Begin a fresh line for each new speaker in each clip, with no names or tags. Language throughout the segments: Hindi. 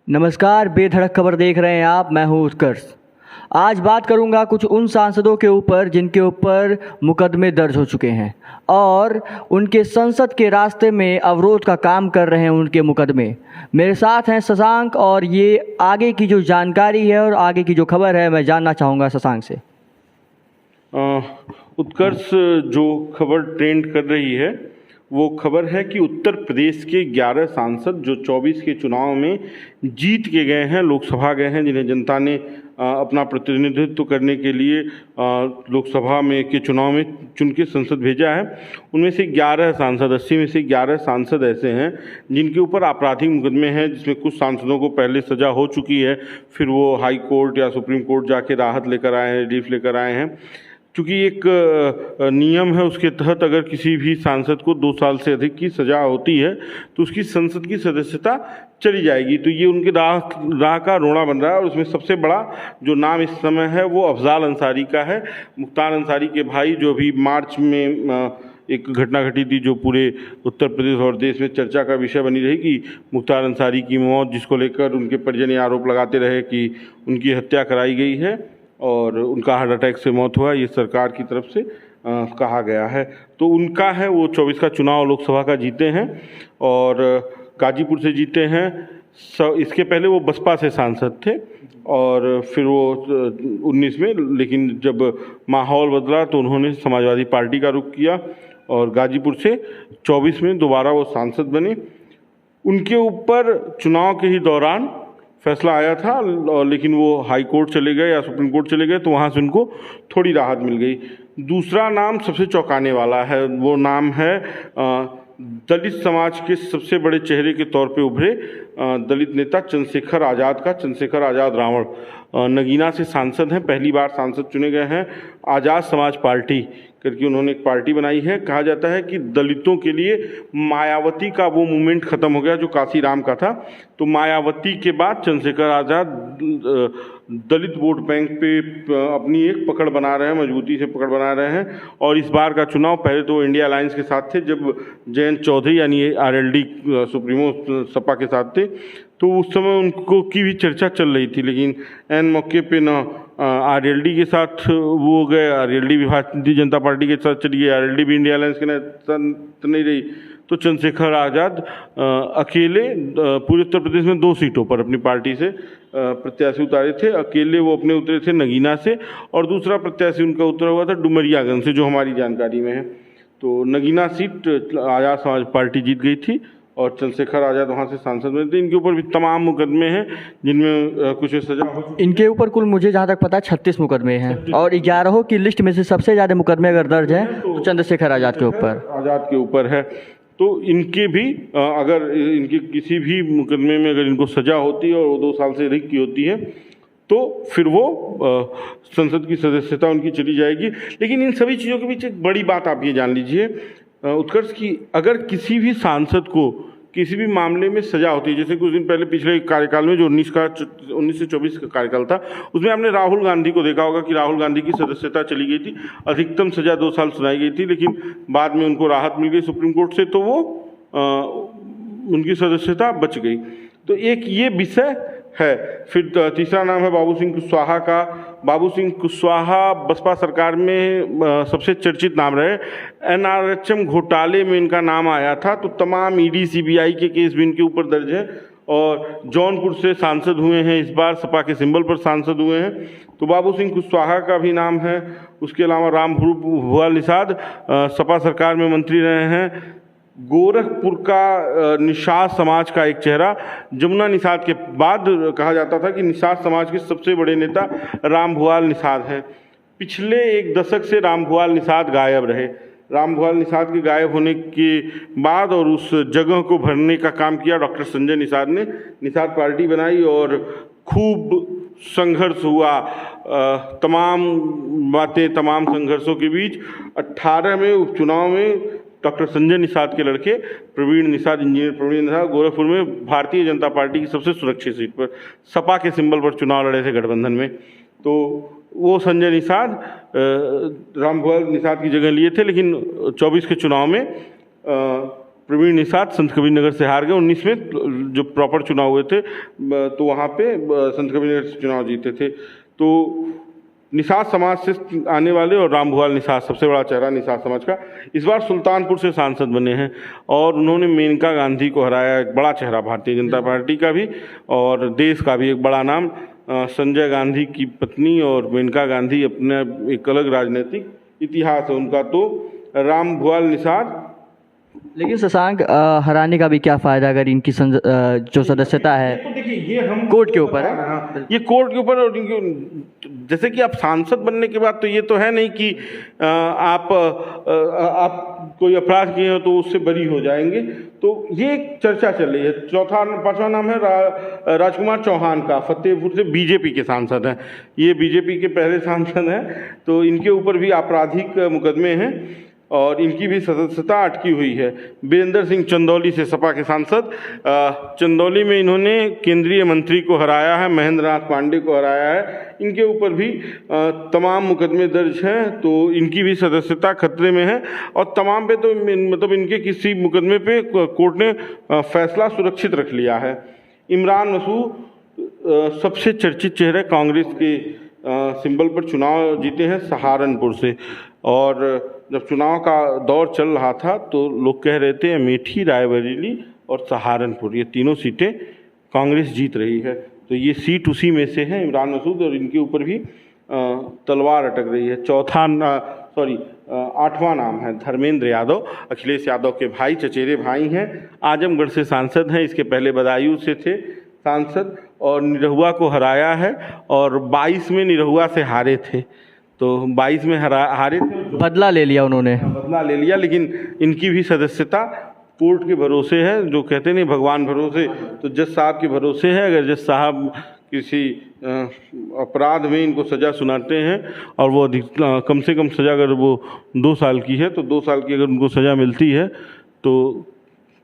नमस्कार, बेधड़क खबर देख रहे हैं आप। मैं हूं उत्कर्ष। आज बात करूंगा कुछ उन सांसदों के ऊपर जिनके ऊपर मुकदमे दर्ज हो चुके हैं और उनके संसद के रास्ते में अवरोध का काम कर रहे हैं उनके मुकदमे। मेरे साथ हैं शशांक और ये आगे की जो जानकारी है और आगे की जो खबर है मैं जानना चाहूँगा शशांक से।
उत्कर्ष, जो खबर ट्रेंड कर रही है वो खबर है कि उत्तर प्रदेश के 11 सांसद जो 24 के चुनाव में जीत के गए हैं, लोकसभा गए हैं, जिन्हें जनता ने अपना प्रतिनिधित्व करने के लिए लोकसभा में के चुनाव में चुन के संसद भेजा है। उनमें से 11 सांसद 80 में से 11 सांसद ऐसे हैं जिनके ऊपर आपराधिक मुकदमे हैं, जिसमें कुछ सांसदों को पहले सजा हो चुकी है, फिर वो हाई कोर्ट या सुप्रीम कोर्ट जाके राहत लेकर आए हैं, रिलीफ लेकर आए हैं। चूँकि एक नियम है, उसके तहत अगर किसी भी सांसद को 2 साल से अधिक की सज़ा होती है तो उसकी संसद की सदस्यता चली जाएगी। तो ये उनके राह का रोड़ा बन रहा है। और उसमें सबसे बड़ा जो नाम इस समय है वो अफजाल अंसारी का है। मुख्तार अंसारी के भाई, जो अभी मार्च में एक घटना घटी थी जो पूरे उत्तर प्रदेश और देश में चर्चा का विषय बनी रही कि मुख्तार अंसारी की मौत, जिसको लेकर उनके परिजन ये आरोप लगाते रहे कि उनकी हत्या कराई गई है और उनका हार्ट अटैक से मौत हुआ, ये सरकार की तरफ से कहा गया है। तो उनका है, वो 24 का चुनाव लोकसभा का जीते हैं और गाजीपुर से जीते हैं। इसके पहले वो बसपा से सांसद थे और फिर वो 19 में, लेकिन जब माहौल बदला तो उन्होंने समाजवादी पार्टी का रुख किया और गाजीपुर से 24 में दोबारा वो सांसद बने। उनके ऊपर चुनाव के ही दौरान फैसला आया था, लेकिन वो हाई कोर्ट चले गए या सुप्रीम कोर्ट चले गए, तो वहाँ से उनको थोड़ी राहत मिल गई। दूसरा नाम सबसे चौंकाने वाला है, वो नाम है दलित समाज के सबसे बड़े चेहरे के तौर पे उभरे दलित नेता चंद्रशेखर आज़ाद का। चंद्रशेखर आज़ाद रावण नगीना से सांसद हैं, पहली बार सांसद चुने गए हैं। आज़ाद समाज पार्टी करके उन्होंने एक पार्टी बनाई है। कहा जाता है कि दलितों के लिए मायावती का वो मूवमेंट ख़त्म हो गया जो काशीराम का था, तो मायावती के बाद चंद्रशेखर आज़ाद दलित वोट बैंक पे अपनी एक पकड़ बना रहे हैं, मजबूती से पकड़ बना रहे हैं। और इस बार का चुनाव, पहले तो इंडिया अलायंस के साथ थे, जब जयंत चौधरी यानी आरएलडी सुप्रीमो सपा के साथ थे, तो उस समय उनको की भी चर्चा चल रही थी, लेकिन एन मौके पे न आरएलडी के साथ वो गए, आरएलडी भी भारतीय जनता पार्टी के साथ चली गई, आरएलडी भी इंडिया अलायंस के साथ नहीं रही। तो चंद्रशेखर आज़ाद अकेले पूरे उत्तर प्रदेश में 2 सीटों पर अपनी पार्टी से प्रत्याशी उतारे थे। अकेले वो अपने उतरे थे नगीना से और दूसरा प्रत्याशी उनका उतरा हुआ था डुमरियागंज से, जो हमारी जानकारी में है। तो नगीना सीट आज़ाद समाज पार्टी जीत गई थी और चंद्रशेखर आज़ाद वहाँ से सांसद बने थे। इनके ऊपर भी तमाम मुकदमे हैं जिनमें कुछ सजा हो चुकी।
इनके ऊपर कुल मुझे जहाँ तक पता है 36 मुकदमे हैं और 11 की लिस्ट में से सबसे ज़्यादा मुकदमे अगर दर्ज हैं तो चंद्रशेखर आज़ाद के ऊपर
है। तो इनके भी अगर इनके किसी भी मुकदमे में अगर इनको सजा होती है और वो 2 साल से अधिक की होती है तो फिर वो संसद की सदस्यता उनकी चली जाएगी। लेकिन इन सभी चीज़ों के बीच एक बड़ी बात आप ये जान लीजिए उत्कर्ष, की अगर किसी भी सांसद को किसी भी मामले में सजा होती है, जैसे कुछ दिन पहले पिछले कार्यकाल में जो 19 से 24 का कार्यकाल था, उसमें आपने राहुल गांधी को देखा होगा कि राहुल गांधी की सदस्यता चली गई थी, अधिकतम सजा 2 साल सुनाई गई थी, लेकिन बाद में उनको राहत मिल गई सुप्रीम कोर्ट से, तो वो उनकी सदस्यता बच गई। तो एक ये विषय है। फिर तीसरा नाम है बाबू सिंह कुशवाहा का। बाबू सिंह कुशवाहा बसपा सरकार में सबसे चर्चित नाम रहे। एनआरएचएम घोटाले में इनका नाम आया था, तो तमाम ईडी सीबीआई के केस भी इनके ऊपर दर्ज है और जौनपुर से सांसद हुए हैं, इस बार सपा के सिंबल पर सांसद हुए हैं, तो बाबू सिंह कुशवाहा का भी नाम है। उसके अलावा रामभुआल निषाद सपा सरकार में मंत्री रहे हैं। गोरखपुर का निषाद समाज का एक चेहरा, जमुना निषाद के बाद कहा जाता था कि निषाद समाज के सबसे बड़े नेता रामभुआल निषाद हैं। पिछले 1 दशक से रामभुआल निषाद गायब रहे। रामभुआल निषाद के गायब होने के बाद और उस जगह को भरने का काम किया डॉक्टर संजय निषाद ने। निषाद पार्टी बनाई और खूब संघर्ष हुआ। तमाम संघर्षों के बीच 18 में उपचुनाव में डॉक्टर संजय निषाद के लड़के प्रवीण निषाद, इंजीनियर प्रवीण निषाद, गोरखपुर में भारतीय जनता पार्टी की सबसे सुरक्षित सीट पर सपा के सिंबल पर चुनाव लड़े थे गठबंधन में। तो वो संजय निषाद रामभुआल निषाद की जगह लिए थे, लेकिन 24 के चुनाव में प्रवीण निषाद संत कबीर नगर से हार गए। 19 में जो प्रॉपर चुनाव हुए थे तो वहाँ पे संत कबीर नगर से चुनाव जीते थे। तो निषाद समाज से आने वाले और राम भुआल निषाद सबसे बड़ा चेहरा निषाद समाज का इस बार सुल्तानपुर से सांसद बने हैं और उन्होंने मेनका गांधी को हराया, एक बड़ा चेहरा भारतीय जनता पार्टी का भी और देश का भी एक बड़ा नाम। संजय गांधी की पत्नी और मेनका गांधी अपना एक अलग राजनीतिक इतिहास है उनका। तो राम भुआल निषाद।
लेकिन शशांक हराने का भी क्या फ़ायदा अगर इनकी जो सदस्यता है
तो देखिए ये हम
कोर्ट के ऊपर है,
ये कोर्ट के ऊपर। और जैसे कि आप सांसद बनने के बाद तो ये तो है नहीं कि आप कोई अपराध किए हो तो उससे बरी हो जाएंगे। तो ये एक चर्चा चल रही है। पांचवा नाम है राजकुमार चौहान का, फतेहपुर से बीजेपी के सांसद हैं। ये बीजेपी के पहले सांसद हैं। तो इनके ऊपर भी आपराधिक मुकदमे हैं और इनकी भी सदस्यता अटकी हुई है। वीरेंद्र सिंह चंदौली से सपा के सांसद, चंदौली में इन्होंने केंद्रीय मंत्री को हराया है, महेंद्र नाथ पांडे को हराया है। इनके ऊपर भी तमाम मुकदमे दर्ज हैं। तो इनकी भी सदस्यता खतरे में है और तमाम पे तो मतलब इनके किसी मुकदमे पे कोर्ट ने फैसला सुरक्षित रख लिया है। इमरान मसूद सबसे चर्चित चेहरे कांग्रेस के सिंबल पर चुनाव जीते हैं सहारनपुर से। और जब चुनाव का दौर चल रहा था तो लोग कह रहे थे अमेठी, रायबरेली और सहारनपुर ये तीनों सीटें कांग्रेस जीत रही है। तो ये सीट उसी में से है, इमरान मसूद, और इनके ऊपर भी तलवार अटक रही है। आठवां नाम है धर्मेंद्र यादव, अखिलेश यादव के भाई, चचेरे भाई हैं। आजमगढ़ से सांसद हैं, इसके पहले बदायूं से थे सांसद और निरहुआ को हराया है और 22 में निरहुआ से हारे थे। तो 22 में हारे थे,
बदला ले लिया उन्होंने,
बदला ले लिया। लेकिन इनकी भी सदस्यता कोर्ट के भरोसे है। जो कहते नहीं भगवान भरोसे, तो जज साहब के भरोसे है। अगर जज साहब किसी अपराध में इनको सज़ा सुनाते हैं और वो कम से कम सज़ा अगर वो 2 साल की है तो 2 साल की अगर उनको सज़ा मिलती है तो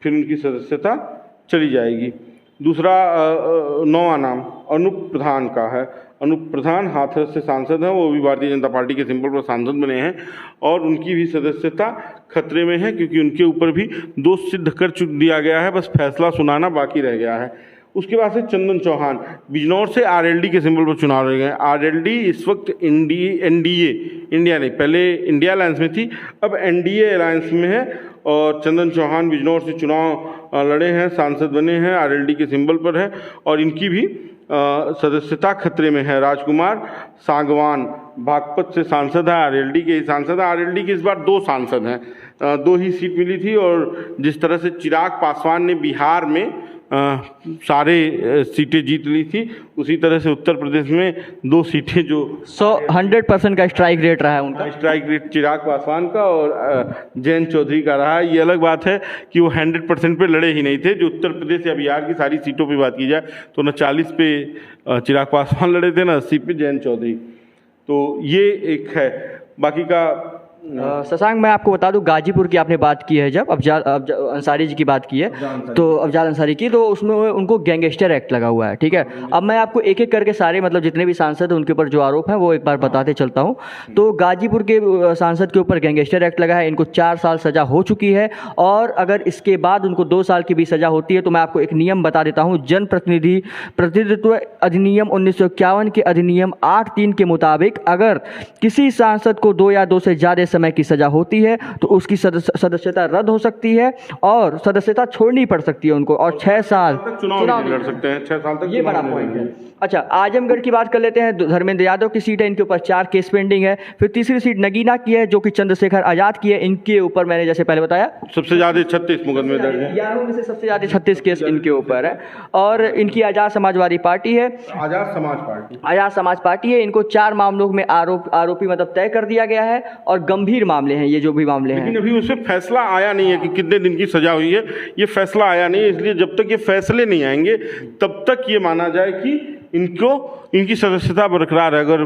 फिर उनकी सदस्यता चली जाएगी। दूसरा 9वां नाम अनूप प्रधान का है। अनूप प्रधान हाथरस से सांसद हैं, वो भी भारतीय जनता पार्टी के सिंबल पर सांसद बने हैं और उनकी भी सदस्यता खतरे में है क्योंकि उनके ऊपर भी दोष सिद्ध कर दिया गया है, बस फैसला सुनाना बाकी रह गया है। उसके बाद से चंदन चौहान बिजनौर से आरएलडी के सिंबल पर चुनाव लड़ गए। आरएलडी इस वक्त एनडीए इंडिया नहीं, पहले इंडिया अलायंस में थी, अब एनडीए अलायंस में है। और चंदन चौहान बिजनौर से चुनाव लड़े हैं, सांसद बने हैं, आरएलडी के सिंबल पर है और इनकी भी सदस्यता खतरे में है। राजकुमार सांगवान बागपत से सांसद है, आरएलडी के सांसद है। आरएलडी के इस बार 2 सांसद हैं, 2 ही सीट मिली थी और जिस तरह से चिराग पासवान ने बिहार में सारे सीटें जीत ली थी, उसी तरह से उत्तर प्रदेश में 2 सीटें जो
100% का स्ट्राइक रेट रहा है उनका।
स्ट्राइक रेट चिराग पासवान का और जयंत चौधरी का रहा है। ये अलग बात है कि वो 100% पे लड़े ही नहीं थे। जो उत्तर प्रदेश या बिहार की सारी सीटों पे बात की जाए तो न 40 पे चिराग पासवान लड़े थे, न 80 पे जयंत चौधरी। तो ये एक है। बाकी का
शशांक मैं आपको बता दूं, गाजीपुर की आपने बात की है, जब अंसारी जी की बात की है तो अफजाल अंसारी की, तो उसमें उनको गैंगस्टर एक्ट लगा हुआ है। ठीक है, अब मैं आपको एक एक करके सारे मतलब जितने भी सांसद हैं उनके ऊपर जो आरोप हैं वो एक बार बताते चलता हूं। तो गाजीपुर के सांसद के ऊपर गैंगस्टर एक्ट लगा है, इनको 4 साल सजा हो चुकी है और अगर इसके बाद उनको 2 साल की भी सजा होती है तो मैं आपको एक नियम बता देता हूँ। प्रतिनिधित्व अधिनियम 1951 के अधिनियम 8(3) के मुताबिक अगर किसी सांसद को 2 या 2 से ज़्यादा समय की सजा होती है तो उसकी सदस्यता रद्द हो सकती है और सदस्यता छोड़नी पड़ सकती है उनको और 6 साल
चुनाव लड़ सकते हैं। 6 साल तक
ये बड़ा पॉइंट है। अच्छा, आजमगढ़ की बात कर लेते हैं। धर्मेंद्र यादव की सीट है, इनके ऊपर 4 केस पेंडिंग है। फिर तीसरी सीट नगीना की है जो कि चंद्रशेखर आजाद की है, इनके ऊपर मैंने जैसे पहले बताया
सबसे ज़्यादा 36 मुकदमे दर्ज हैं।
11 में से सबसे ज़्यादा 36 केस इनके ऊपर है। और इनकी आजाद समाजवादी पार्टी है,
आजाद
समाज पार्टी है। इनको 4 मामलों में आरोपी मतलब तय कर दिया गया है और गंभीर मामले हैं ये जो भी मामले हैं।
लेकिन अभी उससे फैसला आया नहीं है कि कितने दिन की सजा हुई है, ये फैसला आया नहीं है। इसलिए जब तक ये फैसले नहीं आएंगे तब तक ये माना जाए कि इनकी सदस्यता बरकरार है। अगर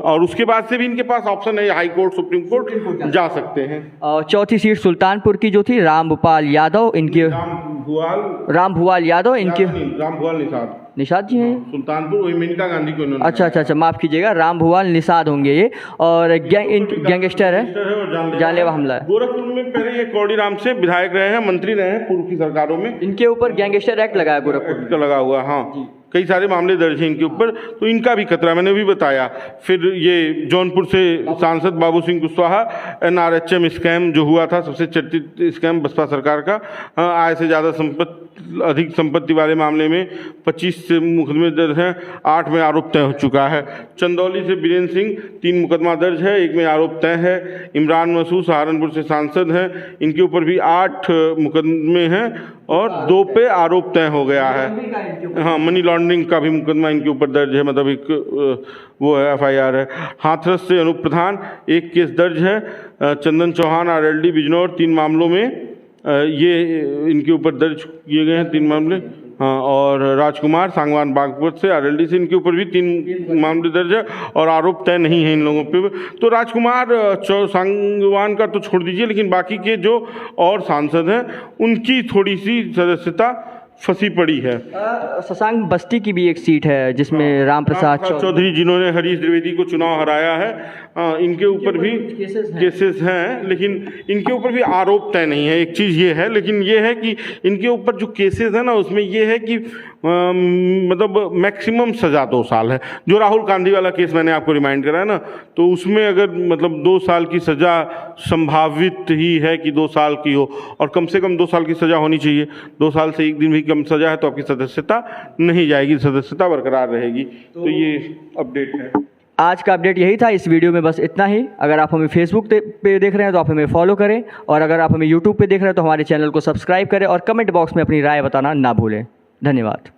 और उसके बाद से भी इनके पास ऑप्शन है, हाई कोर्ट, सुप्रीम कोर्ट जा सकते हैं।
और चौथी सीट सुल्तानपुर की जो थी राम भुआल यादव, इनके
राम भुआल
यादव, इनके
राम भुआल निषाद
निषाद जी हैं।
सुल्तानपुर, वही मेनका गांधी को इन्होंने।
अच्छा, माफ़ कीजिएगा, राम भुवाल निषाद होंगे ये, और गैंगस्टर है, जानलेवा हमला है।
गोरखपुर में पहले ये कौड़ी राम से विधायक रहे हैं, मंत्री रहे हैं पूर्व की सरकारों में।
इनके ऊपर गैंगस्टर एक्ट लगा है गोरखपुर
का लगा हुआ, हाँ, कई सारे मामले दर्ज हैं इनके ऊपर, तो इनका भी खतरा मैंने भी बताया। फिर ये जौनपुर से सांसद बाबू सिंह कुशवाहा, NRHM स्कैम जो हुआ था, सबसे चर्चित स्कैम बसपा सरकार का, आय से ज़्यादा अधिक संपत्ति वाले मामले में 25 से मुकदमे दर्ज हैं, 8 में आरोप तय हो चुका है। चंदौली से बीरेंद्र सिंह, 3 मुकदमा दर्ज है, 1 में आरोप तय है। इमरान मसूद सहारनपुर से सांसद हैं, इनके ऊपर भी 8 मुकदमे हैं और 2 पे आरोप तय हो गया है। हाँ, मनी लॉन्ड्रिंग का भी मुकदमा इनके ऊपर दर्ज है, मतलब एक वो है, FIR है। हाथरस से अनूप प्रधान, 1 केस दर्ज है। चंदन चौहान RLD बिजनौर, 3 मामलों में ये इनके ऊपर दर्ज किए गए हैं, 3 मामले। हाँ, और राजकुमार सांगवान बागपत से RLD से, इनके ऊपर भी 3 मामले दर्ज है और आरोप तय नहीं है इन लोगों पे। तो राजकुमार सांगवान का तो छोड़ दीजिए, लेकिन बाकी के जो और सांसद हैं उनकी थोड़ी सी सदस्यता फंसी पड़ी है।
शशांक बस्ती की भी एक सीट है जिसमें राम प्रसाद
चौधरी, जिन्होंने हरीश द्विवेदी को चुनाव हराया है, इनके ऊपर भी केसेस हैं, लेकिन इनके ऊपर भी आरोप तय नहीं है। एक चीज़ ये है, लेकिन ये है कि इनके ऊपर जो केसेस है ना, उसमें ये है कि मतलब मैक्सिमम सज़ा 2 साल है। जो राहुल गांधी वाला केस मैंने आपको रिमाइंड कराया ना, तो उसमें अगर मतलब 2 साल की सज़ा संभावित ही है कि 2 साल की हो, और कम से कम 2 साल की सज़ा होनी चाहिए। 2 साल से 1 दिन भी कम सज़ा है तो आपकी सदस्यता नहीं जाएगी, सदस्यता बरकरार रहेगी। तो ये अपडेट है।
आज का अपडेट यही था। इस वीडियो में बस इतना ही। अगर आप हमें फेसबुक पे देख रहे हैं तो आप हमें फॉलो करें, और अगर आप हमें यूट्यूब पे देख रहे हैं तो हमारे चैनल को सब्सक्राइब करें, और कमेंट बॉक्स में अपनी राय बताना ना भूलें। धन्यवाद।